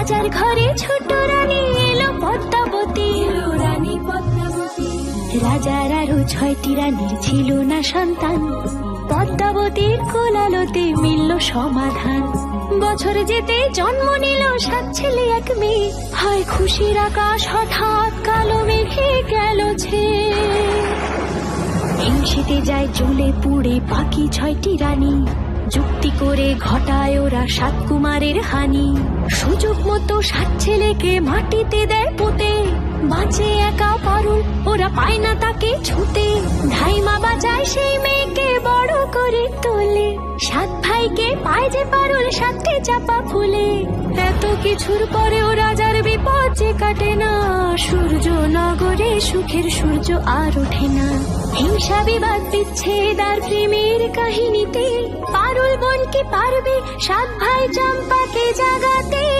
রাজার ঘরে ছোট রানী এলো পদ্মাবতী, রানী পদ্মাবতী। রাজার আরো 6টি রানীর ছিল না সন্তান, পদ্মাবতীর কোলালোতে মিলল সমাধান। বছর যেতে জন্ম নিল 7 ছেলে 1 মেয়ে, হয় খুশির আকাশ হঠাৎ কালো মেঘে গেল ছেয়ে। হিংসেতে যায় জ্বলে পুড়ে বাকি 6টি রানী, যুক্তি করে ঘটায় ওরা 7 কুমারের হানি। সুযোগ মতো 7 ছেলেকে মাটিতে দেয় পুঁতে, বাঁচে একা পারুল, ওরা পায় না তাকে ছুতে। ধাইমা বাজায় সেই মেয়েকে বড় করে তোলে, 7 ভাইকে পায় যে পারুল 7টে চাপা ফুলে। এত কিছুর পরেও রাজার বিপদ যে কাটে না, সূর্য নগরে সুখের সূর্য আর ওঠে না। হিংসা বিবাদ বিচ্ছেদ আর প্রেমের কাহিনীতে পারুল বোন কি পারবে 7 ভাই চম্পাকে জাগাতে?